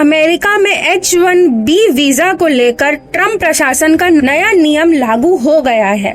America में H-1B visa को लेकर ट्रम्प प्रशासन का नया नियम लागू हो गया है।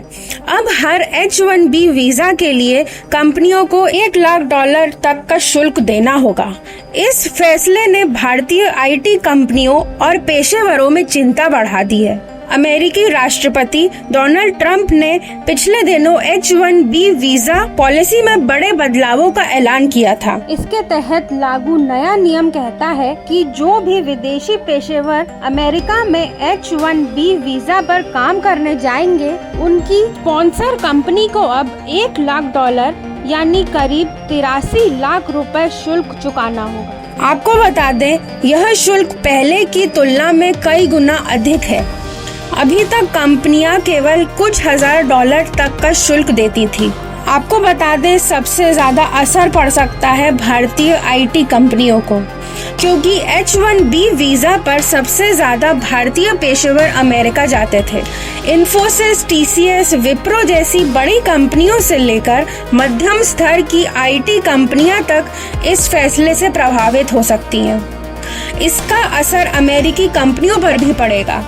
अब हर H-1B वीजा के लिए कंपनियों को $1 लाख तक का शुल्क देना होगा। इस फैसले ने भारतीय IT कंपनियों और पेशेवरों में चिंता बढ़ा दी है। अमेरिकी राष्ट्रपति डोनाल्ड ट्रंप ने पिछले दिनों H-1B वीजा पॉलिसी में बड़े बदलावों का ऐलान किया था। इसके तहत लागू नया नियम कहता है कि जो भी विदेशी पेशेवर अमेरिका में H-1B वीजा पर काम करने जाएंगे, उनकी स्पॉन्सर कंपनी को अब $1 लाख यानी करीब 83 लाख रुपए शुल्क चुकाना होगा। आपको बता दें, यह शुल्क पहले की तुलना में कई गुना अधिक है। अभी तक कंपनियां केवल कुछ $1000 तक का शुल्क देती थी। आपको बता दें, सबसे ज्यादा असर पड़ सकता है भारतीय IT कंपनियों को, क्योंकि H-1B वीजा पर सबसे ज्यादा भारतीय पेशेवर अमेरिका जाते थे। इन्फोसिस, TCS, विप्रो जैसी बड़ी कंपनियों से लेकर मध्यम स्तर की IT कंपनियां तक इस फैसले से प्रभावित हो सकती हैं। इसका असर अमेरिकी कंपनियों पर भी पड़ेगा।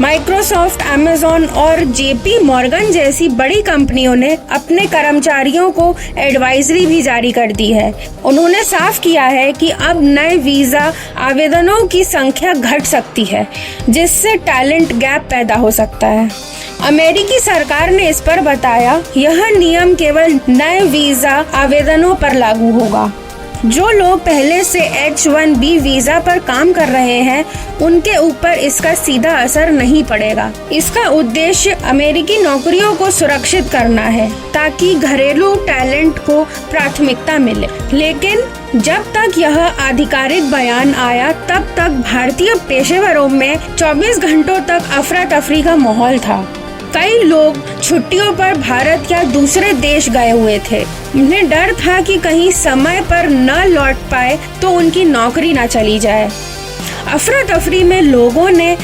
माइक्रोसॉफ्ट, अमेज़न और JP मॉर्गन जैसी बड़ी कंपनियों ने अपने कर्मचारियों को एडवाइजरी भी जारी कर दी है। उन्होंने साफ किया है कि अब नए वीजा आवेदनों की संख्या घट सकती है, जिससे टैलेंट गैप पैदा हो सकता है। अमेरिकी सरकार ने इस पर बताया, यह नियम केवल नए वीजा आवेदनों पर लागू होगा। जो लोग पहले से H-1B वीजा पर काम कर रहे हैं, उनके ऊपर इसका सीधा असर नहीं पड़ेगा। इसका उद्देश्य अमेरिकी नौकरियों को सुरक्षित करना है, ताकि घरेलू टैलेंट को प्राथमिकता मिले। लेकिन जब तक यह आधिकारिक बयान आया, तब तक भारतीय पेशेवरों में 24 घंटों तक अफरा तफरी का माहौल था। कई लोग छुट्टियों पर भारत या दूसरे देश गए हुए थे। उन्हें डर था कि कहीं समय पर न लौट पाए तो उनकी नौकरी न चली जाए। अफरा तफरी में लोगों ने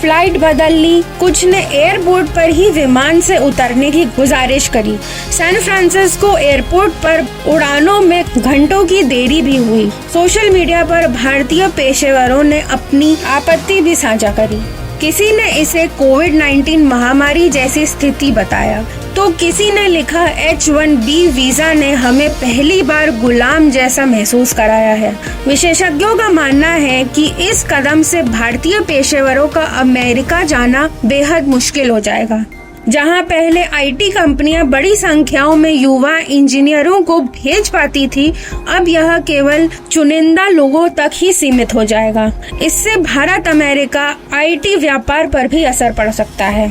फ्लाइट बदल ली, कुछ ने एयरपोर्ट पर ही विमान से उतरने की गुजारिश करी। सैन फ्रांसिस्को एयरपोर्ट पर उड़ानों में घंटों की देरी भी हुई। सोशल मीडिया पर भारतीय पेशेवरों ने अपनी आपत्ति भी साझा करी। किसी ने इसे कोविड-19 महामारी जैसी स्थिति बताया, तो किसी ने लिखा, H-1B वीजा ने हमें पहली बार गुलाम जैसा महसूस कराया है। विशेषज्ञों का मानना है कि इस कदम से भारतीय पेशेवरों का अमेरिका जाना बेहद मुश्किल हो जाएगा। जहां पहले IT कंपनियां बड़ी संख्याओं में युवा इंजीनियरों को भेज पाती थी, अब यह केवल चुनिंदा लोगों तक ही सीमित हो जाएगा। इससे भारत अमेरिका IT व्यापार पर भी असर पड़ सकता है।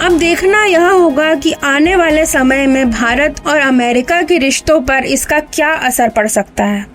अब देखना यह होगा कि आने वाले समय में भारत और अमेरिका के रिश्तों पर इसका क्या असर पड़ सकता है।